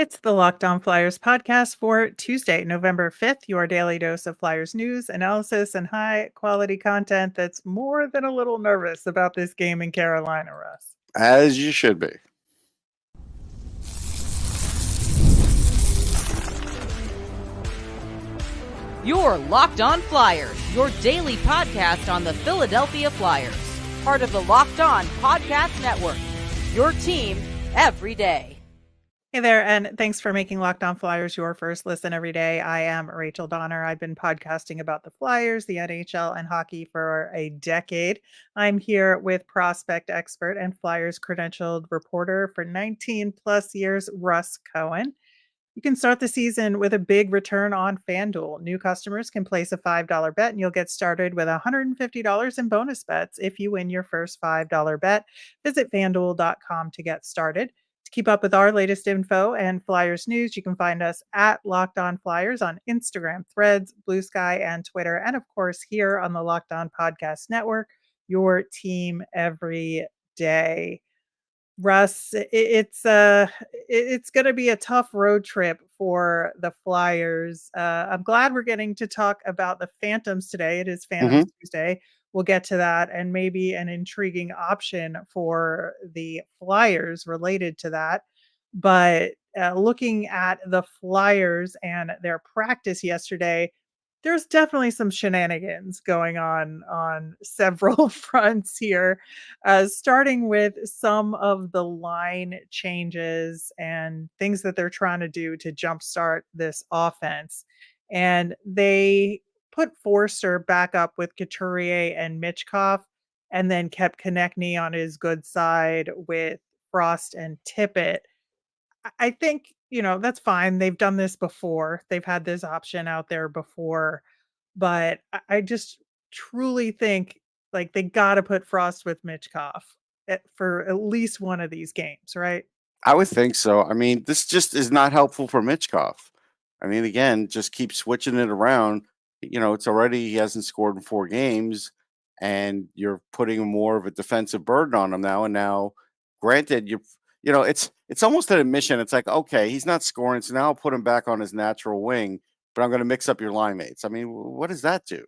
It's the Locked On Flyers podcast for Tuesday, November 5th, your daily dose of Flyers news, analysis, and high quality content that's more than a little nervous about this game in Carolina, Russ. As you should be. You're Locked On Flyers, your daily podcast on the Philadelphia Flyers. Part of the Locked On Podcast Network. Your team every day. Hey there, and thanks for making Locked On Flyers your first listen every day. I am Rachel Donner. I've been podcasting about the Flyers, the NHL, and hockey for a decade. I'm here with prospect expert and Flyers credentialed reporter for 19 plus years, Russ Cohen. You can start the season with a big return on FanDuel. New customers can place a $5 bet and you'll get started with $150 in bonus bets if you win your first $5 bet. Visit fanduel.com to get started. To keep up with our latest info and Flyers news, you can find us at Locked On Flyers on Instagram, Threads, Blue Sky, and Twitter. And of course, here on the Locked On Podcast Network, your team every day. Russ, it's going to be a tough road trip for the Flyers. I'm glad we're getting to talk about the Phantoms today. It is Phantoms Tuesday. We'll get to that and maybe an intriguing option for the Flyers related to that. But looking at the Flyers and their practice yesterday, there's definitely some shenanigans going on several fronts here, starting with some of the line changes and things that they're trying to do to jumpstart this offense. And they put Forster back up with Couturier and Mitchkov, and then kept Konechny on his good side with Frost and Tippett. I think, that's fine. They've done this before. They've had this option out there before, but I just truly think like they got to put Frost with Mitchkov for at least one of these games, right? I would think so. I mean, this just is not helpful for Mitchkov. I mean, again, just keep switching it around. It's already he hasn't scored in 4 games, and you're putting more of a defensive burden on him now. And now, granted, it's almost an admission. It's like, okay, he's not scoring, so now I'll put him back on his natural wing, but I'm going to mix up your line mates. I mean, what does that do?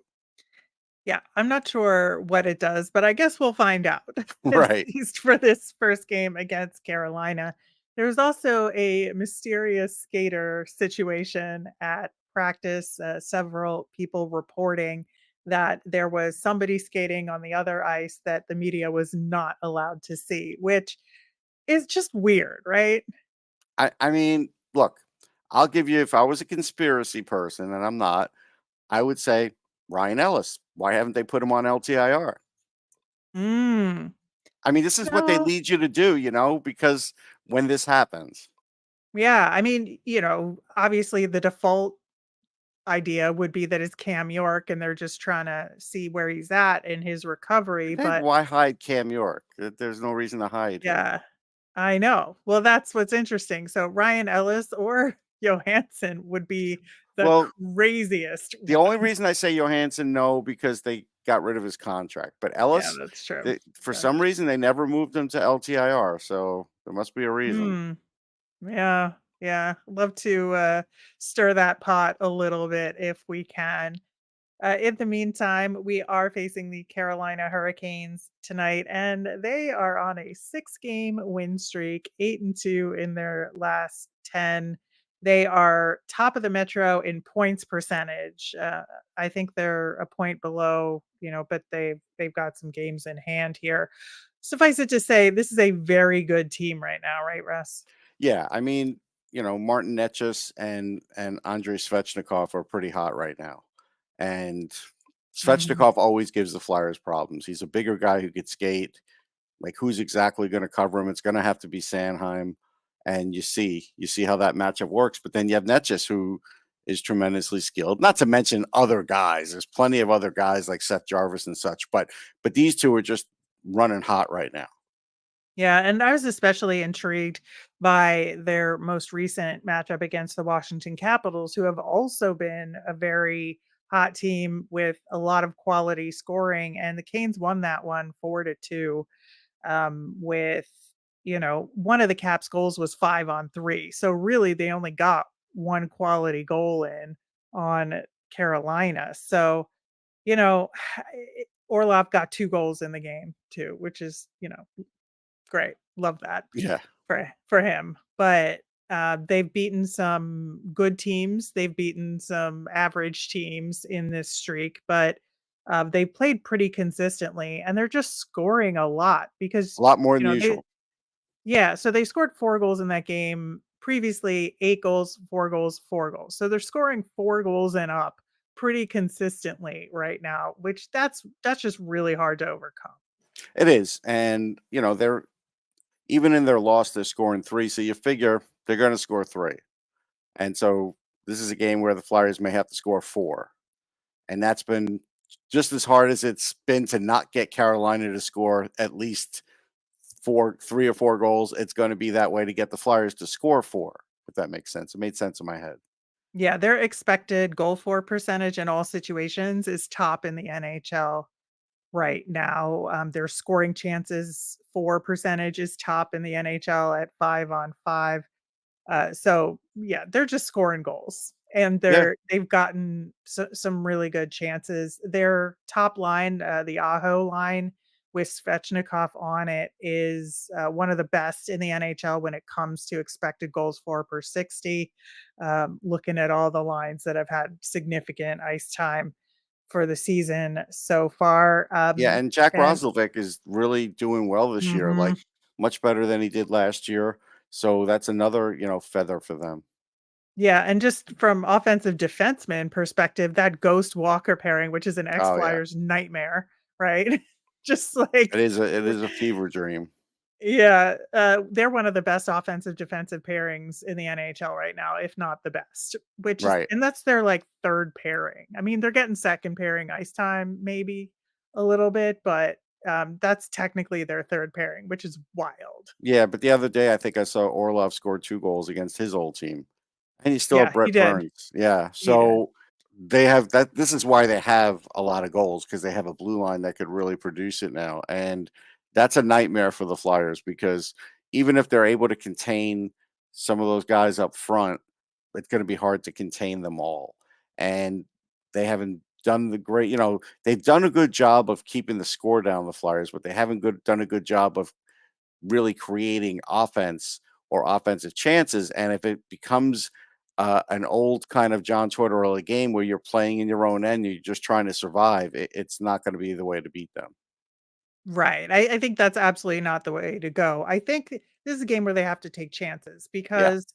Yeah, I'm not sure what it does, but I guess we'll find out, at Right. least for this first game against Carolina. There's also a mysterious skater situation at practice. Several people reporting that there was somebody skating on the other ice that the media was not allowed to see, which is just weird, right? I mean, look, I'll give you, if I was a conspiracy person, and I'm not, I would say Ryan Ellis. Why haven't they put him on LTIR? Mm. I mean, this is what they No. lead you to do, because when this happens. Yeah, I mean, obviously the default idea would be that it's Cam York and they're just trying to see where he's at in his recovery, Then but why hide Cam York? There's no reason to hide him. yeah, I know. Well, that's what's interesting. So Ryan Ellis or Johansson would be the Well, craziest the only one. reason I say Johansson, no, because they got rid of his contract. But Yeah, Ellis, that's true. for Yeah. some reason, they never moved him to LTIR. So there must be a reason. Hmm. Yeah. Yeah. Love to stir that pot a little bit if we can. In the meantime, we are facing the Carolina Hurricanes tonight, and they are on a 6-game win streak, 8-2 in their last 10. They are top of the Metro in points percentage. I think they're a point below, but they've got some games in hand here. Suffice it to say, this is a very good team right now, right, Russ? Yeah, I mean, Martin Netchus and Andrei Svechnikov are pretty hot right now. And Mhm. Svechnikov always gives the Flyers problems. He's a bigger guy who could skate. Like, who's exactly going to cover him? It's going to have to be Sanheim. And you see how that matchup works. But then you have Netchus, who is tremendously skilled. Not to mention other guys. There's plenty of other guys like Seth Jarvis and such. But these two are just running hot right now. Yeah, and I was especially intrigued by their most recent matchup against the Washington Capitals, who have also been a very hot team with a lot of quality scoring. And the Canes won that one 4-2 with one of the Caps goals was 5-on-3. So really they only got one quality goal in on Carolina. So, you know, Orlov got 2 goals in the game too, which is, great. Love that Yeah. for him. But they've beaten some good teams. They've beaten some average teams in this streak, but they played pretty consistently, and they're just scoring a lot because A lot more than they usual. yeah. So they scored 4 goals in that game. Previously, 8 goals, 4 goals, 4 goals. So they're scoring 4 goals and up pretty consistently right now, which that's just really hard to overcome. It is. And, they're even in their loss, they're scoring 3. So you figure they're going to score 3. And so this is a game where the Flyers may have to score 4. And that's been just as hard as it's been to not get Carolina to score at least 3 or 4 goals. It's going to be that way to get the Flyers to score 4, if that makes sense. It made sense in my head. Yeah, their expected goal for percentage in all situations is top in the NHL right now. Their scoring chances for percentage is top in the NHL at 5-on-5. So yeah, they're just scoring goals, and Yeah. they've gotten some really good chances. Their top line, the Aho line with Svechnikov on it, is one of the best in the NHL when it comes to expected goals for per 60. Looking at all the lines that have had significant ice time for the season so far, Yeah. And Jack and Roslovic is really doing well this year, mhm. like much better than he did last year. So that's another, feather for them. Yeah, and just from offensive defenseman perspective, that Ghost Walker pairing, which is an Oh, yeah. ex-Flyers nightmare, right? Just It like is a fever dream. yeah, they're one of the best offensive defensive pairings in the NHL right now, if not the best, which is Right. and that's their, like, 3rd pairing. I mean, they're getting 2nd pairing ice time maybe a little bit, but, that's technically their 3rd pairing, which is wild. Yeah. But the other day, I think I saw Orlov score 2 goals against his old team. And you still have Yeah, he Brett did. Burns. Yeah. He did. So they have that. This is why they have a lot of goals, because they have a blue line that could really produce it now. And that's a nightmare for the Flyers, because even if they're able to contain some of those guys up front, it's going to be hard to contain them all. And they haven't done they've done a good job of keeping the score down, the Flyers, but they haven't done a good job of really creating offense or offensive chances. And if it becomes an old kind of John Tortorella game where you're playing in your own end, you're just trying to survive, it's not going to be the way to beat them. Right. I think that's absolutely not the way to go. I think this is a game where they have to take chances Yeah. because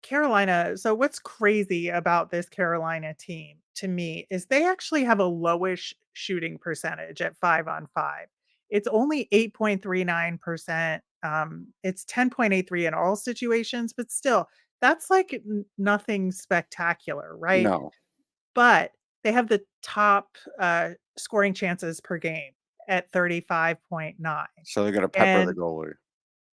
Carolina. So, what's crazy about this Carolina team to me is they actually have a lowish shooting percentage at 5-on-5. It's only 8.39%. It's 10.83 in all situations, but still, that's like nothing spectacular, right? No. But they have the top scoring chances per game at 35.9. So they're going to pepper the And goalie.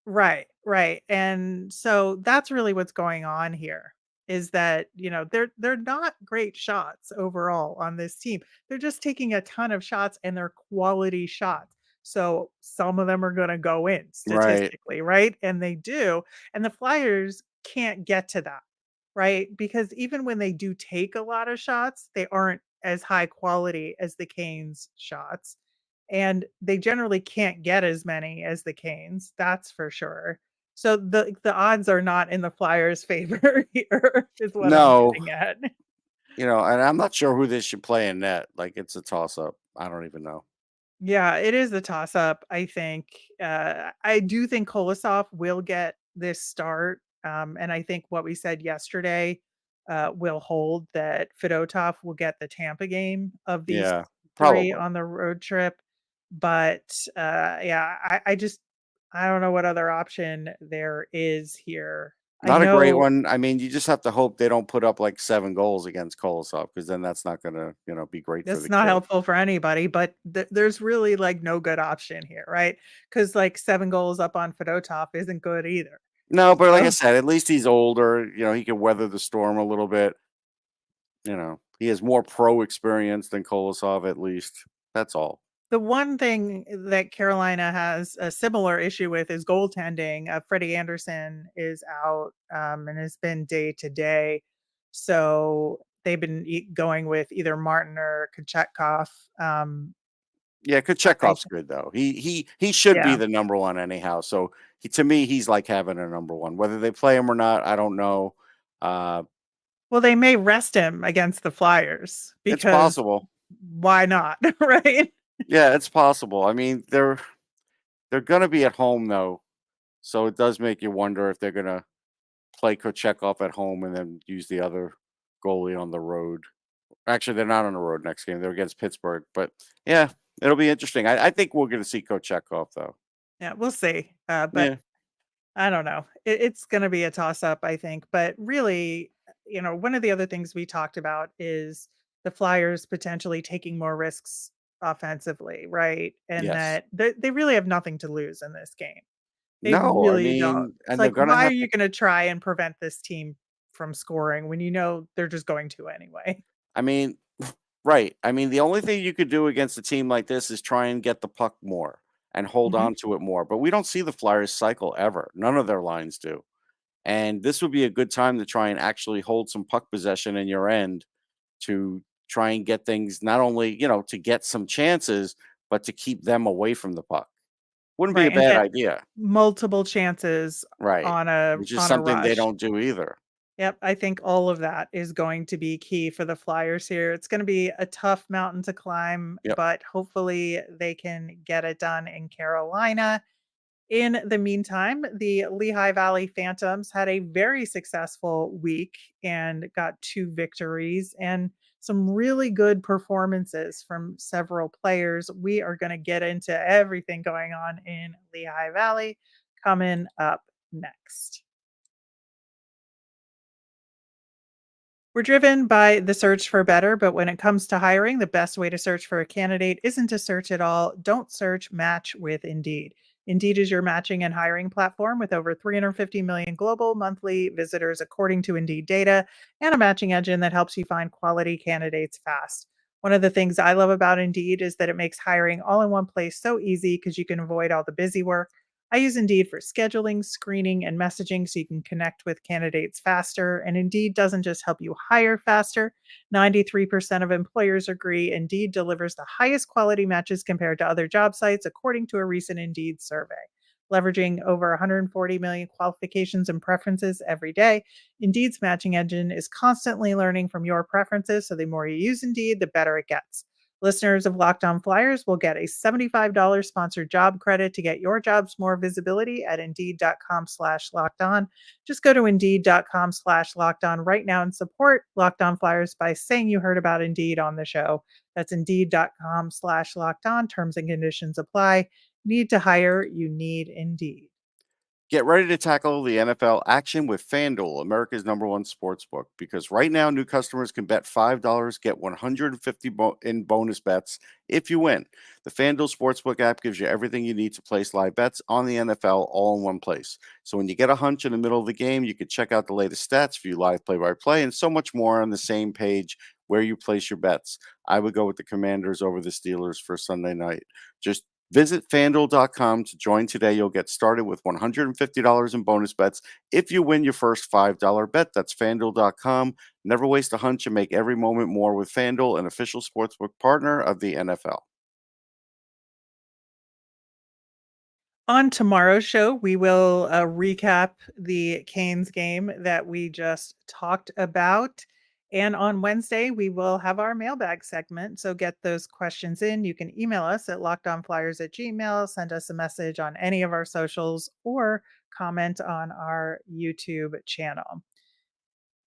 right, right. And so that's really what's going on here is that, they're not great shots overall on this team. They're just taking a ton of shots and they're quality shots. So some of them are going to go in Right. statistically, right? And they do. And the Flyers can't get to that, right? Because even when they do take a lot of shots, they aren't as high quality as the Canes shots, and they generally can't get as many as the Canes, that's for sure. So the odds are not in the Flyers' favor here is what I'm No. getting at. And I'm not sure who they should play in net. Like, it's a toss up. I don't even know. Yeah, it is a toss up, I think. I do think Kolosov will get this start, and I think what we said yesterday, will hold that Fedotov will get the Tampa game of these Yeah. 3 Probably. on the road trip. But, yeah, I don't know what other option there is here. I Not a great know one. I mean, you just have to hope they don't put up like 7 goals against Kolosov, because then that's not going to, be great for that's the not kid. helpful for anybody, but there's really, like, no good option here, right? Because like, 7 goals up on Fedotov isn't good either. No, but like I So said, at least he's older. He can weather the storm a little bit. He has more pro experience than Kolosov, at least. That's all. The one thing that Carolina has a similar issue with is goaltending. Freddie Anderson is out, and has been day to day. So they've been going with either Martin or Kochetkov. Yeah, I Kachekhov's good though. He should be Yeah. the number one anyhow. So to me, he's like having a number one. Whether they play him or not, I don't know. Uh, Well, they may rest him against the Flyers it's because possible. why not, right? Yeah, it's possible. I mean, they're gonna be at home though, so it does make you wonder if they're gonna play Kochekov at home and then use the other goalie on the road. Actually, they're not on the road next game. They're against Pittsburgh. But yeah, it'll be interesting. I think we're gonna see Kochekov though. Yeah, we'll see. But Yeah. I don't know. It's going to be a toss up, I think. But really, one of the other things we talked about is the Flyers potentially taking more risks offensively, right? And Yes. that they really have nothing to lose in this game. They No, I really don't. mean, It's and they're like, gonna why are have you to. going to try and prevent this team from scoring when you know they're just going to anyway? I mean, right. I mean, the only thing you could do against a team like this is try and get the puck more and hold Mhm. on to it more. But we don't see the Flyers cycle ever. None of their lines do. And this would be a good time to try and actually hold some puck possession in your end to try and get things not only, to get some chances, but to keep them away from the puck. Wouldn't be a Right. And bad get idea. multiple chances Right. on a Which is on a something they rush. don't do either. Yep, I think all of that is going to be key for the Flyers here. It's going to be a tough mountain to climb, Yep. but hopefully they can get it done in Carolina. In the meantime, the Lehigh Valley Phantoms had a very successful week and got two victories and some really good performances from several players. We are going to get into everything going on in Lehigh Valley coming up next. We're driven by the search for better, but when it comes to hiring, the best way to search for a candidate isn't to search at all. Don't search, match with Indeed. Indeed is your matching and hiring platform with over 350 million global monthly visitors, according to Indeed data, and a matching engine that helps you find quality candidates fast. One of the things I love about Indeed is that it makes hiring all in one place so easy because you can avoid all the busy work. I use Indeed for scheduling, screening, and messaging so you can connect with candidates faster. And Indeed doesn't just help you hire faster. 93% of employers agree Indeed delivers the highest quality matches compared to other job sites, according to a recent Indeed survey. Leveraging over 140 million qualifications and preferences every day, Indeed's matching engine is constantly learning from your preferences. So the more you use Indeed, the better it gets. Listeners of Locked On Flyers will get a $75 sponsored job credit to get your jobs more visibility at indeed.com/locked on. Just go to indeed.com/locked on right now and support Locked On Flyers by saying you heard about Indeed on the show. That's indeed.com/locked on. Terms and conditions apply. Need to hire, you need Indeed. Get ready to tackle the NFL action with FanDuel, America's number one sports book, because right now new customers can bet $5, get 150 in bonus bets if you win. The FanDuel Sportsbook app gives you everything you need to place live bets on the NFL all in one place. So when you get a hunch in the middle of the game, you can check out the latest stats, view live play-by-play, and so much more on the same page where you place your bets. I would go with the Commanders over the Steelers for Sunday night. Just visit fanduel.com to join today. You'll get started with $150 in bonus bets if you win your first $5 bet. That's fanduel.com. Never waste a hunch and make every moment more with FanDuel, an official sportsbook partner of the NFL. On tomorrow's show, we will recap the Canes game that we just talked about. And on Wednesday, we will have our mailbag segment. So get those questions in. You can email us at lockedonflyers@gmail, send us a message on any of our socials, or comment on our YouTube channel.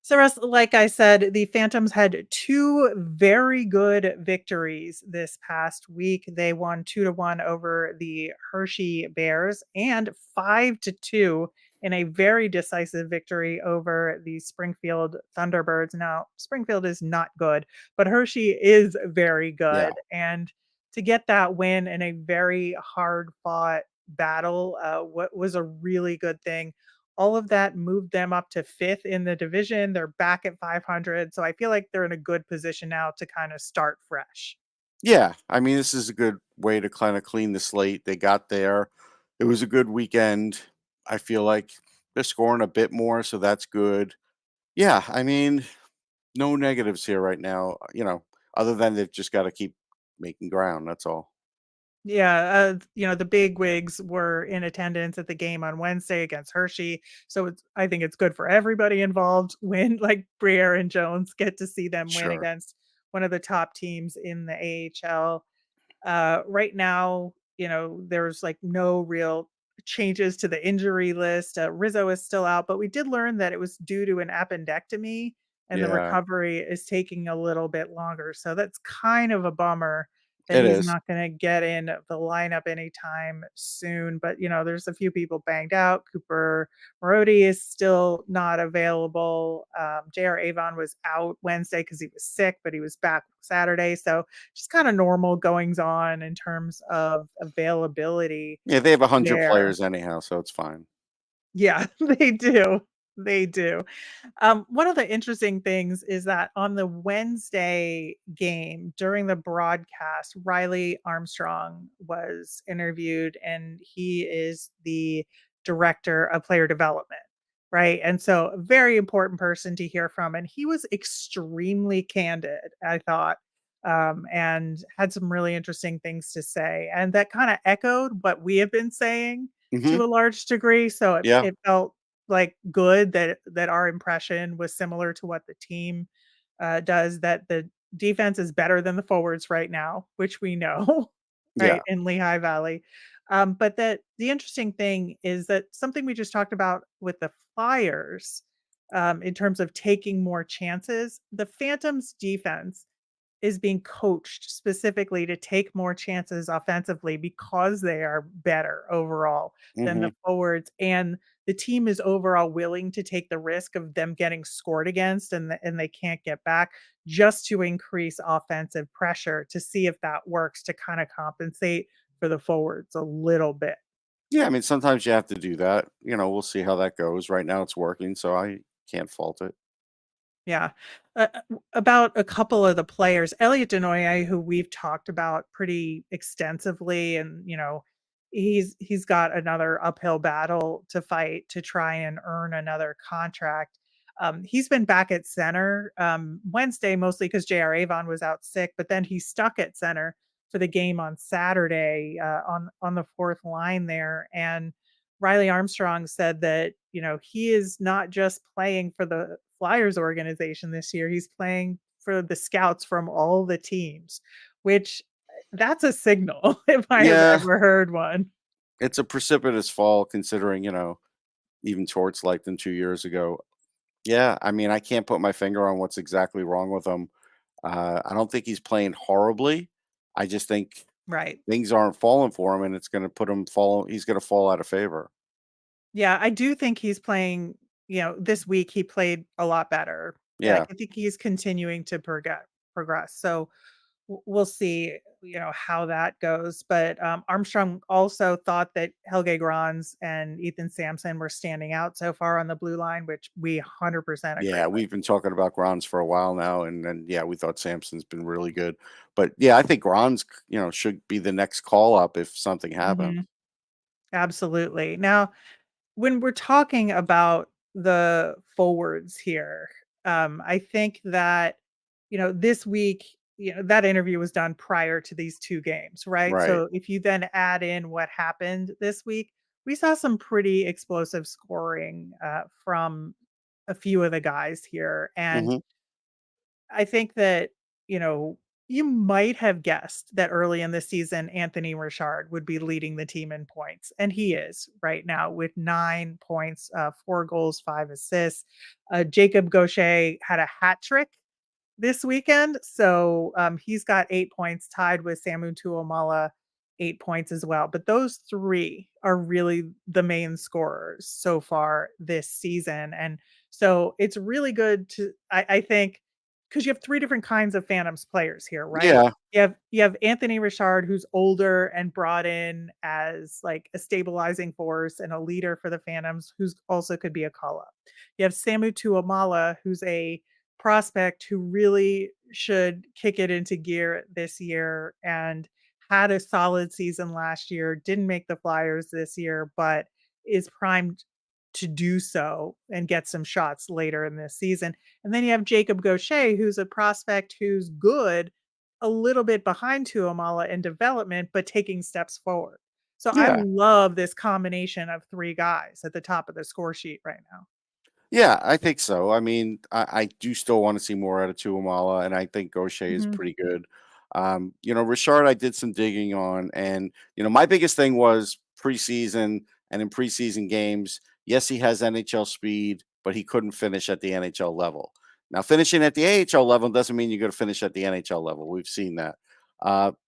So, Russ, like I said, the Phantoms had two very good victories this past week. They won 2-1 over the Hershey Bears and 5-2 in a very decisive victory over the Springfield Thunderbirds. Now, Springfield is not good, but Hershey is very Yeah. good. And to get that win in a very hard fought battle, what was a really good thing. All of that moved them up to 5th in the division. They're back at 500, so I feel like they're in a good position now to kinda start fresh. Yeah, I mean, this is a good way to kind of clean the slate. They got there. It was a good weekend. I feel like they're scoring a bit more, so that's good. Yeah, I mean, no negatives here right now, other than they've just got to keep making ground. That's all. Yeah, the big wigs were in attendance at the game on Wednesday against Hershey, so I think it's good for everybody involved when, like, Briere and Jones get to see them win Sure. against one of the top teams in the AHL. Right now, there's like no real changes to the injury list. Rizzo is still out, but we did learn that it was due to an appendectomy and the Yeah, recovery is taking a little bit longer. So that's kind of a bummer that it he's is. not going to get in the lineup anytime soon. But, there's a few people banged out. Cooper Marody is still not available. JR Avon was out Wednesday because he was sick, but he was back Saturday. So just kind of normal goings on in terms of availability Yeah, they have 100 there. players anyhow, so it's fine. Yeah, they do. They do. One of the interesting things is that on the Wednesday game during the broadcast, Riley Armstrong was interviewed, and he is the director of player development, right? And so, a very important person to hear from. And he was extremely candid, I thought, and had some really interesting things to say. And that kind of echoed what we have been saying Hmm. to a large degree. So Yeah, it felt like good that our impression was similar to what the team does. That the defense is better than the forwards right now, which we know, yeah. right in Lehigh Valley. But that the interesting thing is that something we just talked about with the Flyers, in terms of taking more chances, the Phantoms defense is being coached specifically to take more chances offensively because they are better overall than Hmm. the forwards, and the team is overall willing to take the risk of them getting scored against and they can't get back just to increase offensive pressure to see if that works to kind of compensate for the forwards a little bit. Yeah, I mean, sometimes you have to do that. We'll see how that goes. Right now, it's working, so I can't fault it. Yeah. About a couple of the players, Elliot Denoye, who we've talked about pretty extensively, and he's got another uphill battle to fight to try and earn another contract. He's been back at center Wednesday mostly because J.R. Avon was out sick, but then he's stuck at center for the game on Saturday on the fourth line there. And Riley Armstrong said that, he is not just playing for the Flyers organization this year, he's playing for the scouts from all the teams, which that's a signal if I have Yeah, ever heard one. it's a precipitous fall considering, even Torts liked him 2 years ago. Yeah, I mean, I can't put my finger on what's exactly wrong with him. I don't think he's playing horribly. I just think Right. things aren't falling for him, and it's going to put him fall. He's going to fall out of favor. Yeah, I do think he's playing, this week he played a lot better. Like, Yeah, I think he's continuing to progress. So we'll see, how that goes. But Armstrong also thought that Helge Grans and Ethan Sampson were standing out so far on the blue line, which we 100% agree yeah. with. We've been talking about Grons for a while now, and then yeah, we thought Samson's been really good, but yeah, I think Grons, should be the next call up if something happens. Mhm. Absolutely. Now, when we're talking about the forwards here, I think that, this week, that interview was done prior to these 2 games, right? Right. So if you then add in what happened this week, we saw some pretty explosive scoring, from a few of the guys here, and Hmm. I think that, you know, you might have guessed that early in the season, Anthony Richard would be leading the team in points, and he is right now with 9 points, 4 goals, 5 assists. Jacob Gaucher had a hat trick this weekend. So he's got 8 points, tied with Samu Tuomaala, 8 points as well. But those three are really the main scorers so far this season. And so it's really good to, I think, because you have three different kinds of Phantoms players here, right? Yeah. You have Anthony Richard, who's older and brought in as like a stabilizing force and a leader for the Phantoms, who's also could be a call up. You have Samu Tuomaala, who's a prospect who really should kick it into gear this year and had a solid season last year, didn't make the Flyers this year, but is primed to do so and get some shots later in this season. And then you have Jacob Gaucher, who's a prospect who's good, a little bit behind Tuomaala in development, but taking steps forward. So I Yeah. love this combination of three guys at the top of the score sheet right now. Yeah, I think so. I mean, I do still want to see more out of Tuamala, and I think Gaucher is Mhm. pretty good. Richard, I did some digging on, and my biggest thing was preseason and in preseason games. Yes, he has NHL speed, but he couldn't finish at the NHL level. Now, finishing at the AHL level doesn't mean you're going to finish at the NHL level. We've seen that.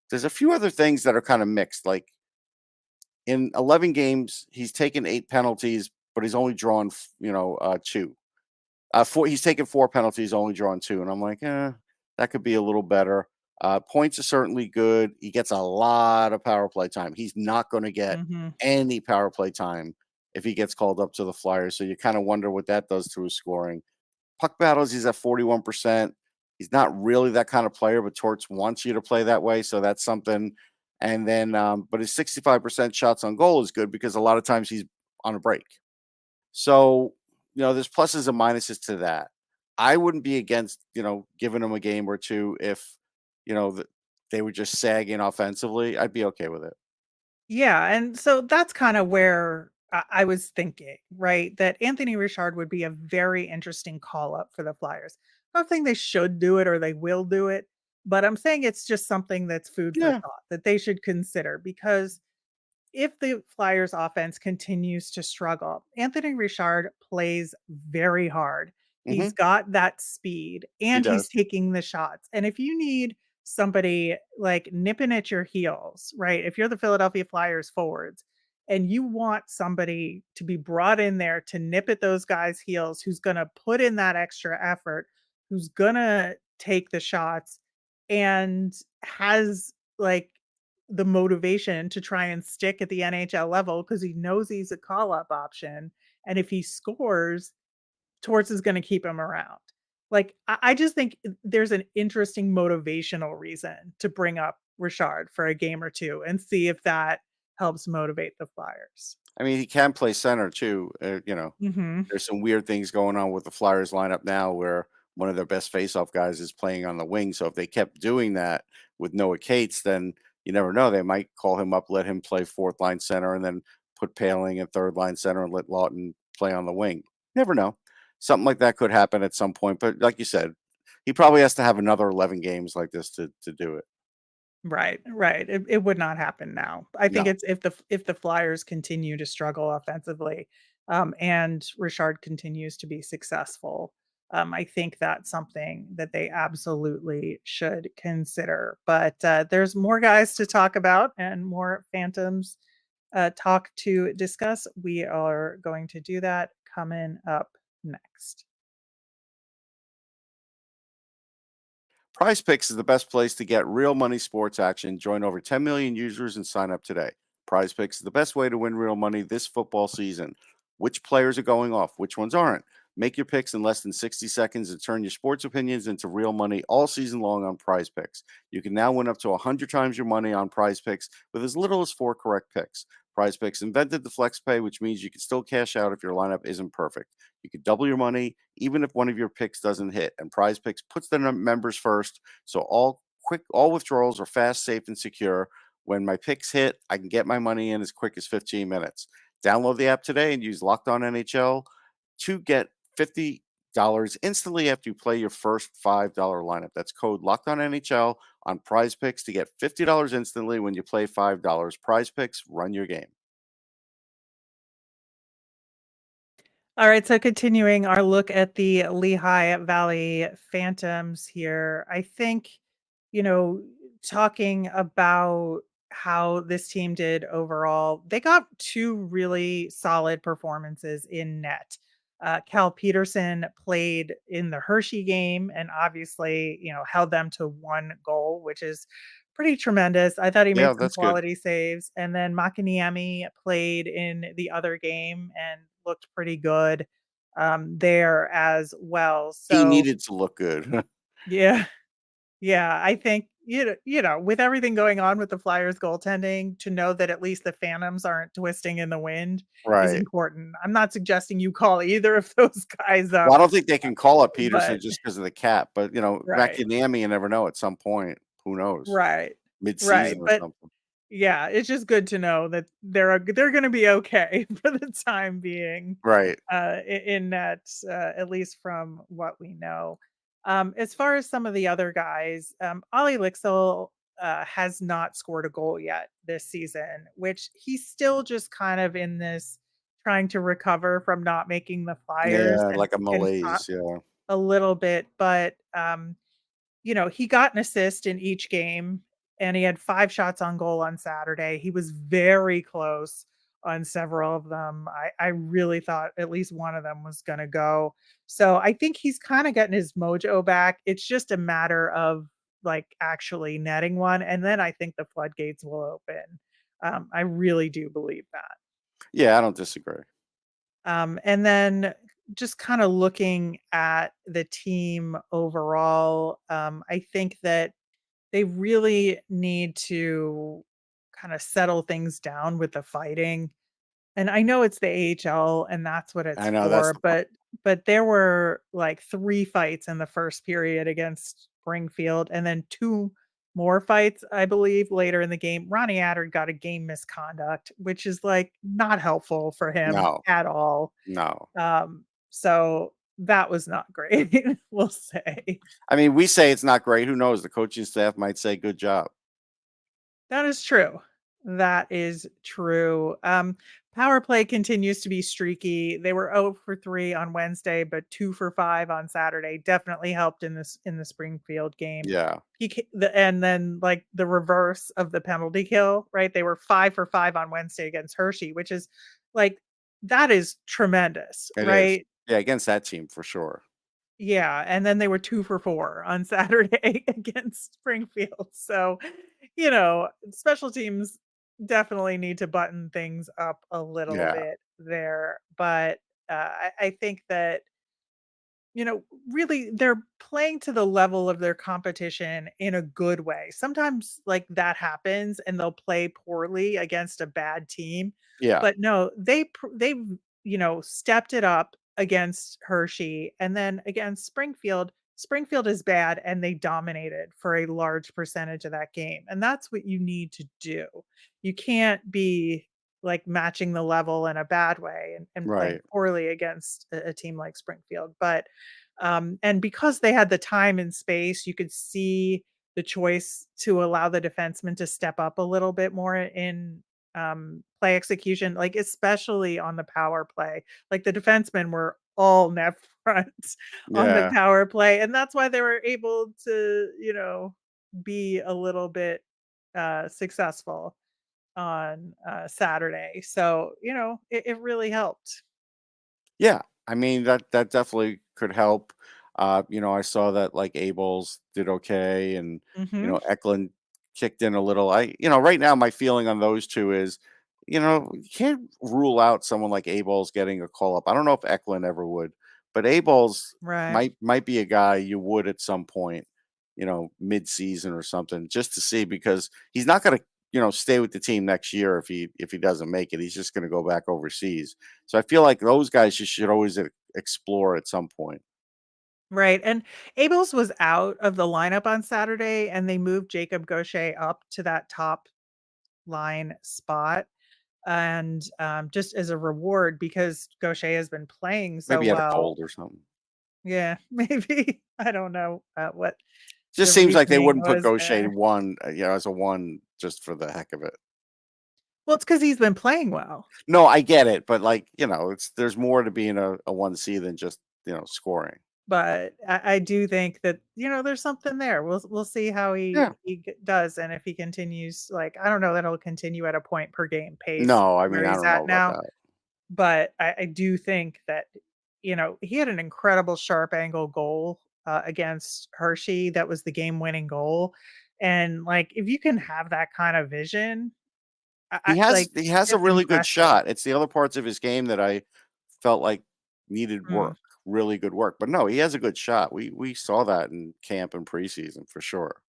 There's a few other things that are kind of mixed. Like in 11 games, he's taken 8 penalties, but he's only drawn, two. He's taken 4 penalties, only drawn two, and I'm like, that could be a little better. Points are certainly good. He gets a lot of power play time. He's not going to get Mhm. any power play time if he gets called up to the Flyers. So you kind of wonder what that does to his scoring. Puck battles, he's at 41%. He's not really that kind of player, but Torts wants you to play that way, so that's something. And then, but his 65% shots on goal is good because a lot of times he's on a break. So, there's pluses and minuses to that. I wouldn't be against, giving him a game or two if, they were just sagging offensively. I'd be okay with it. Yeah, and so that's kind of where I was thinking, right? That Anthony Richard would be a very interesting call up for the Flyers. I'm not saying they should do it or they will do it, but I'm saying it's just something that's food for Yeah. thought that they should consider because if the Flyers offense continues to struggle, Anthony Richard plays very hard. Hmm. He's got that speed He and he's does. taking the shots. And if you need somebody like nipping at your heels, right? If you're the Philadelphia Flyers forwards and you want somebody to be brought in there to nip at those guys' heels who's going to put in that extra effort, who's going to take the shots and has like the motivation to try and stick at the NHL level because he knows he's a call-up option, and if he scores, Torts is gonna keep him around. Like, I just think there's an interesting motivational reason to bring up Richard for a game or 2 and see if that helps motivate the Flyers. I mean, he can play center too. Mhm. There's some weird things going on with the Flyers lineup now where one of their best faceoff guys is playing on the wing. So if they kept doing that with Noah Cates, then you never know. They might call him up, let him play fourth line center, and then put Paling in third line center and let Lawton play on the wing. Never know. Something like that could happen at some point. But like you said, he probably has to have another 11 games like this to do it. Right, right. It would not happen now. I think No. it's if the Flyers continue to struggle offensively, and Richard continues to be successful, I think that's something that they absolutely should consider. But there's more guys to talk about and more Phantoms talk to discuss. We are going to do that coming up next. PrizePicks is the best place to get real money sports action. Join over 10 million users and sign up today. PrizePicks is the best way to win real money this football season. Which players are going off? Which ones aren't? Make your picks in less than 60 seconds and turn your sports opinions into real money all season long on PrizePicks. You can now win up to 100 times your money on PrizePicks with as little as 4 correct picks. PrizePicks invented the flex pay, which means you can still cash out if your lineup isn't perfect. You could double your money even if one of your picks doesn't hit. And PrizePicks puts their members first, so all withdrawals are fast, safe, and secure. When my picks hit, I can get my money in as quick as 15 minutes. Download the app today and use Locked On NHL to get $50 instantly after you play your first $5 lineup. That's code Locked On NHL on PrizePicks to get $50 instantly when you play $5. PrizePicks, run your game. All right, so continuing our look at the Lehigh Valley Phantoms here, I think, you know, talking about how this team did overall, they got two really solid performances in net. Cal Peterson played in the Hershey game and obviously, held them to one goal, which is pretty tremendous. I thought he made Yeah, some that's good. quality saves. And then Makaniemi played in the other game and looked pretty good. there as well. He So needed to look good. yeah, yeah, I think, with everything going on with the Flyers goaltending, to know that at least the Phantoms aren't twisting in the wind is Right. important. I'm not suggesting you call either of those guys Well, I up, don't think they can call up but Peterson just because of the cap, but, right, McInerney, you never know at some point. Who knows? right, right, Mid-season or but something. yeah, it's just good to know that they're gonna be okay for the time being, Right. in that, at least from what we know. As far as some of the other guys, Ollie Lixel, has not scored a goal yet this season, which he's still just kind of in this trying to recover from not making the Flyers Yeah, and like a can pop malaise, yeah. a little bit, but, he got an assist in each game and he had 5 shots on goal on Saturday. He was very close on several of them. I really thought at least one of them was gonna go. So I think he's kinda getting his mojo back. It's just a matter of, like, actually netting one, and then I think the floodgates will open. I really do believe that. Yeah, I don't disagree. And then just kind of looking at the team overall, I think that they really need to kind of settle things down with the fighting. And I know it's the AHL and that's what it's I know, that's for, the but there were like 3 fights in the first period against Springfield and then 2 more fights, I believe, later in the game. Ronnie Adder got a game misconduct, which is like not helpful for him no, at all. no. So that was not great, we'll say. I mean, we say it's not great. Who knows? The coaching staff might say, "Good job." That is true. That is true. Power play continues to be streaky. They were 0 for 3 on Wednesday, but 2 for 5 on Saturday. Definitely helped in the Springfield game. Yeah, And then like the reverse of the penalty kill, right? They were 5 for 5 on Wednesday against Hershey, which is like that is tremendous, it is. right? Yeah, against that team for sure. Yeah, and then they were 2 for 4 on Saturday against Springfield. So, special teams definitely need to button things up a little Yeah, bit there. But I think that you know, really they're playing to the level of their competition in a good way. Sometimes like that happens and they'll play poorly against a bad team. yeah, But no, they've, stepped it up against Hershey and then against Springfield. Springfield is bad and they dominated for a large percentage of that game. And that's what you need to do. You can't be like matching the level in a bad way and playing right. poorly against a team like Springfield. But and because they had the time and space, you could see the choice to allow the defenseman to step up a little bit more in play execution, like especially on the power play. Like the defensemen were all net front on the Yeah, power play, and that's why they were able to, be a little bit successful on Saturday. So, it really helped. yeah. I mean, that definitely could help. I saw that like Abels did okay, and Hmm. Eklund kicked in a little. Right now my feeling on those two is, you can't rule out someone like Abels getting a call up. I don't know if Eklund ever would, but Abels Right. might be a guy you would at some point, mid season or something, just to see, because he's not going to stay with the team next year if he doesn't make it. He's just going to go back overseas. So I feel like those guys you should always explore at some point. Right, and Abels was out of the lineup on Saturday, and they moved Jacob Gaucher up to that top line spot, and, just as a reward because Gaucher has been playing so Maybe he had a well. cold or something. Yeah, maybe. I don't know, what Just the seems like they reasoning wouldn't put was Gaucher there. one, as a one just for the heck of it. Well, it's because 'cause he's been playing well, No, I get it, but like, there's more to being a 1C than just, scoring. but I do think that, there's something there. We'll see how Yeah. he does, and if he continues, like, I don't know that he'll continue at a point per game pace No, I where mean, I he's don't know at about now. that. But I do think that, he had an incredible sharp angle goal, against Hershey that was the game-winning goal, and, like, if you can have that kind of vision, He like, has a it's really good impressive. shot. It's the other parts of his game that I felt like needed Mm. work, really good work. But no, he has a good shot. We saw that in camp and preseason for sure.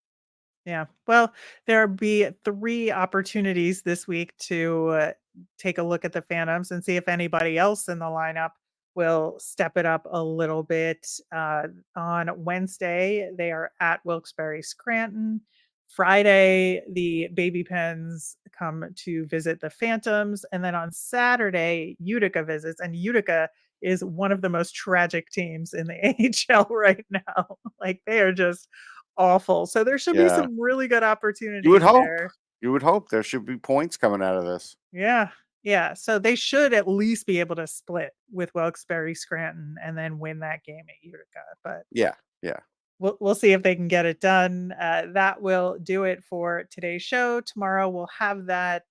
Yeah. Well, there'll be 3 opportunities this week to take a look at the Phantoms and see if anybody else in the lineup will step it up a little bit. On Wednesday, they are at Wilkes-Barre Scranton. Friday, the Baby Pens come to visit the Phantoms. And then on Saturday, Utica visits. And Utica is one of the most tragic teams in the AHL right now. Like, they are just awful. So there should be Yeah. some really good You would opportunities hope. there. You would hope there should be points coming out of this. Yeah. Yeah. So they should at least be able to split with Wilkes-Barre Scranton and then win that game at Utica. But Yeah. Yeah. we'll see if they can get it done. That will do it for today's show. Tomorrow we'll have that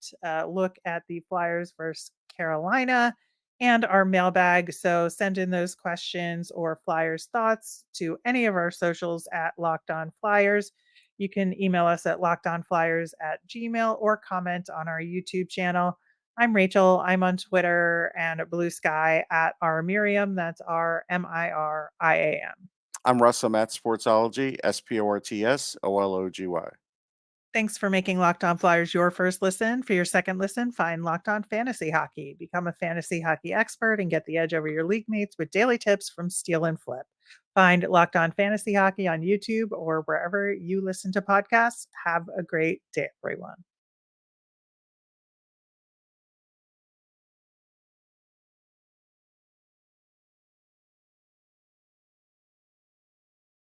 look at the Flyers versus Carolina and our mailbag. So send in those questions or Flyers thoughts to any of our socials at Locked On Flyers. You can email us at lockedonflyers@gmail or comment on our YouTube channel. I'm Rachel. I'm on Twitter and Blue Sky at R Miriam. That's RMIRIAM. I'm Russ. I'm at Sportsology, SPORTSOLOGY. Thanks for making Locked On Flyers your first listen. For your second listen, find Locked On Fantasy Hockey. Become a fantasy hockey expert and get the edge over your league mates with daily tips from Steal and Flip. Find Locked On Fantasy Hockey on YouTube or wherever you listen to podcasts. Have a great day, everyone.